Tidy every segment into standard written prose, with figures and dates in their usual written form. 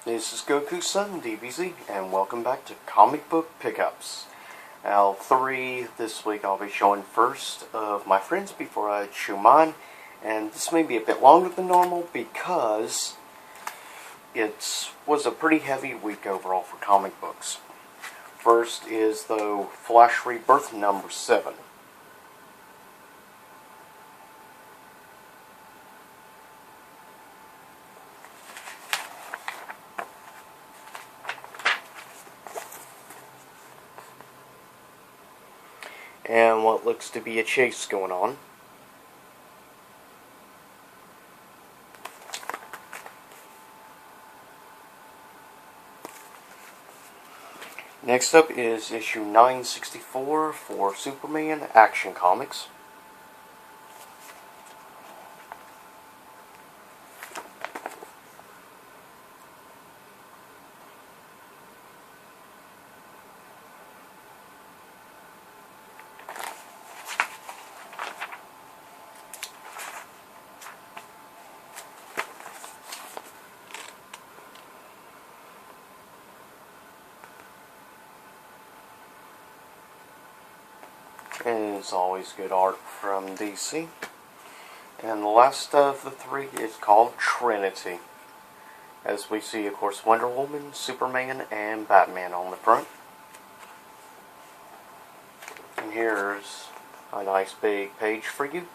This is Goku's son, DBZ, and welcome back to Comic Book Pickups. Now, 3 this week I'll be showing first of my friends before I show mine, and this may be a bit longer than normal because it was a pretty heavy week overall for comic books. First is, though, Flash Rebirth number 7. And what looks to be a chase going on. Next up is issue 964 for Superman Action Comics. And it's always good art from DC. And the last of the 3 is called Trinity. As we see, of course, Wonder Woman, Superman, and Batman on the front. And here's a nice big page for you.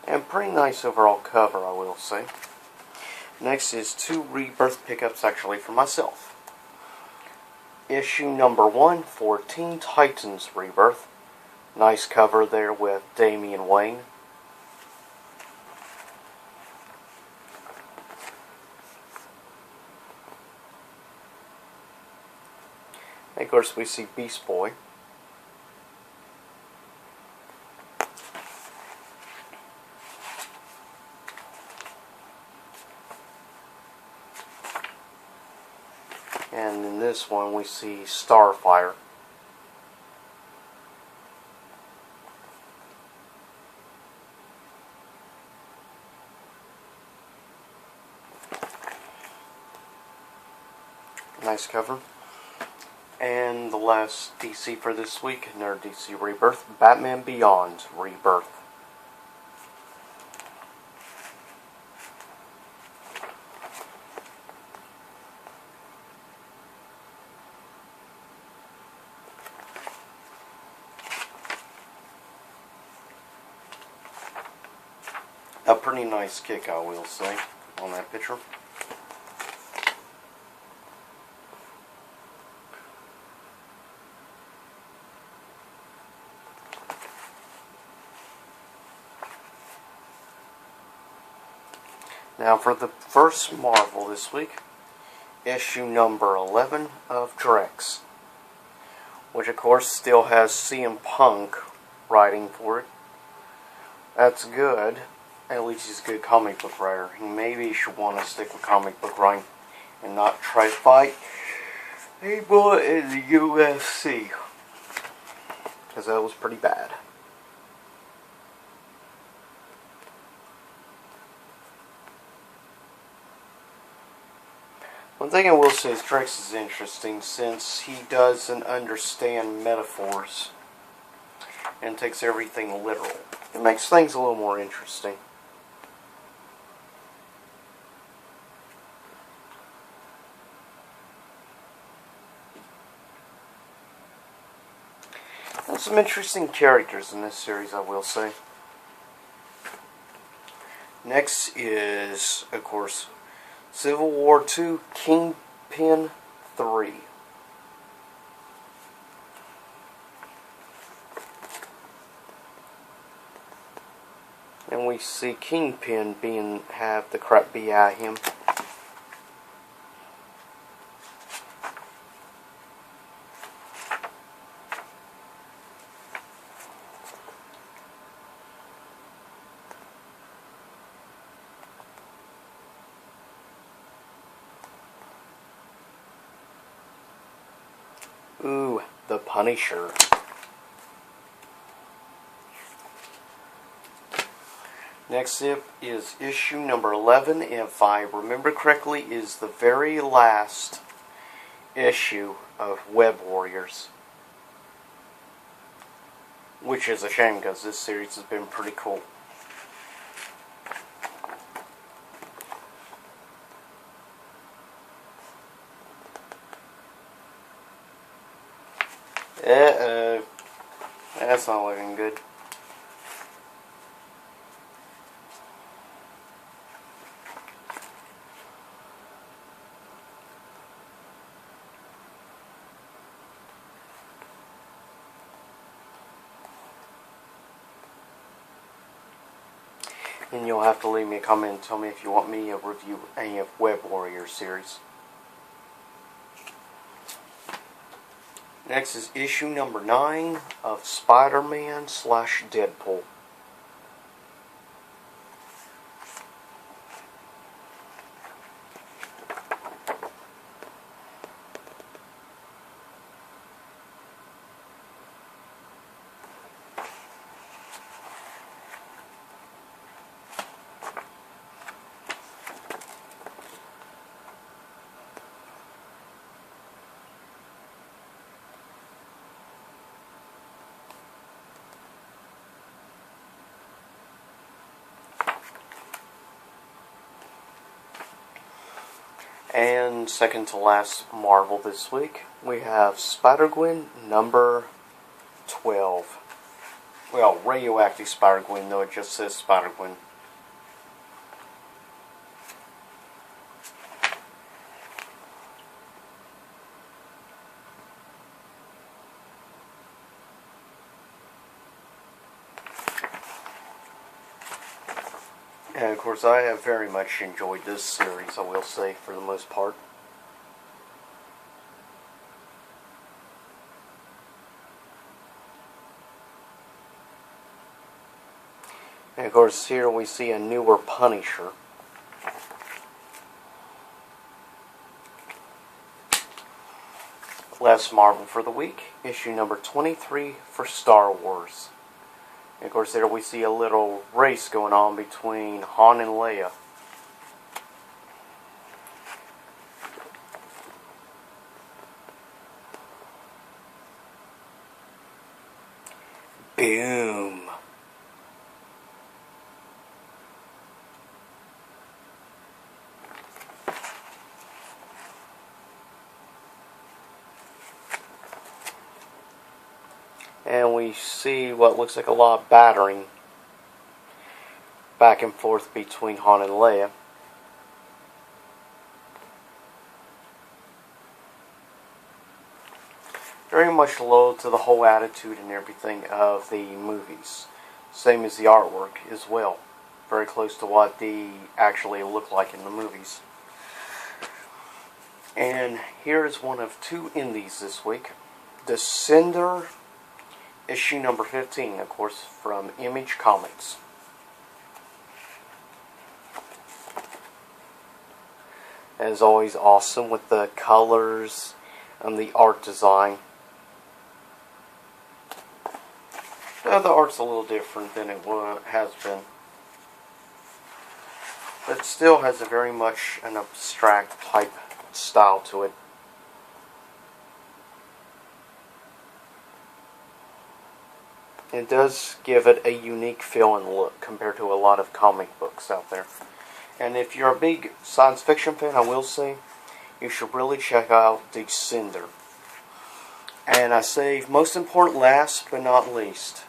And pretty nice overall cover, I will say. Next is 2 Rebirth pickups actually for myself. Issue number 1 for Teen Titans Rebirth. Nice cover there with Damian Wayne. And of course we see Beast Boy. And in this one we see Starfire. Nice cover. And the last DC for this week, another DC Rebirth, Batman Beyond Rebirth. A pretty nice kick, I will say, on that picture. Now for the first Marvel this week, issue number 11 of Drex, which of course still has CM Punk writing for it. That's good. At least he's a good comic book writer. Maybe he should want to stick with comic book writing and not try to fight people in the UFC, because that was pretty bad. One thing I will say is Drex is interesting since he doesn't understand metaphors and takes everything literal. It makes things a little more interesting. And some interesting characters in this series, I will say. Next is, of course, Civil War II Kingpin 3. And we see Kingpin have the crap beat out of him. Ooh, the Punisher. Next up is issue number 11, if I remember correctly, is the very last issue of Web Warriors. Which is a shame, because this series has been pretty cool. Uh-oh. That's not looking good. And you'll have to leave me a comment and tell me if you want me to review any of Web Warrior series. Next is issue number 9 of SpiderMan / Deadpool. And second to last Marvel this week, we have SpiderGwen number 12. Well, radioactive SpiderGwen, though it just says SpiderGwen. And of course, I have very much enjoyed this series, I will say, for the most part. And of course, here we see a newer Punisher. Last Marvel for the week, issue number 23 for Star Wars. And of course, there we see a little race going on between Han and Leia. Boom. And we see what looks like a lot of battering back and forth between Han and Leia. Very much loyal to the whole attitude and everything of the movies. Same as the artwork as well. Very close to what they actually look like in the movies. And here is one of 2 indies this week. The Cinder issue number 15, of course, from Image Comics. As always, awesome with the colors and the art design. The art's a little different than it has been. But it still has a very much an abstract type style to it. It does give it a unique feel and look compared to a lot of comic books out there. And if you're a big science fiction fan, I will say, you should really check out the Cinder. And I save most important last but not least,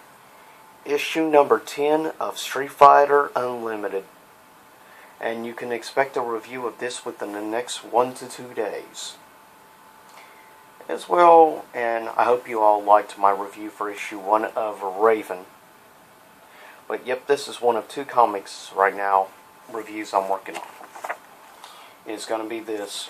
issue number 10 of Street Fighter Unlimited. And you can expect a review of this within the next 1 to 2 days. As well, and I hope you all liked my review for issue 1 of Raven. But yep, this is one of 2 comics right now, reviews I'm working on. It's going to be this.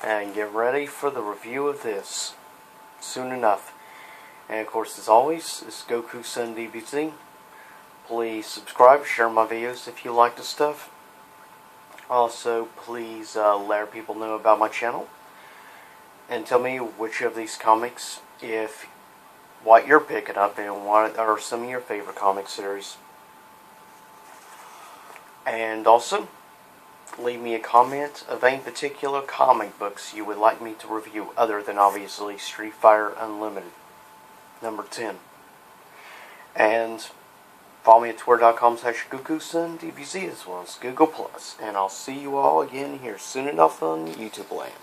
and get ready for the review of this soon enough. And of course, as always, this is Goku-san DBZ. Please subscribe, share my videos if you like the stuff. Also, please let people know about my channel. And tell me which of these comics, what you're picking up, and what are some of your favorite comic series. And also, leave me a comment of any particular comic books you would like me to review, other than obviously Street Fighter Unlimited number 10. And follow me at twitter.com/GokuSunDBZ as well as Google+. And I'll see you all again here soon enough on YouTube land.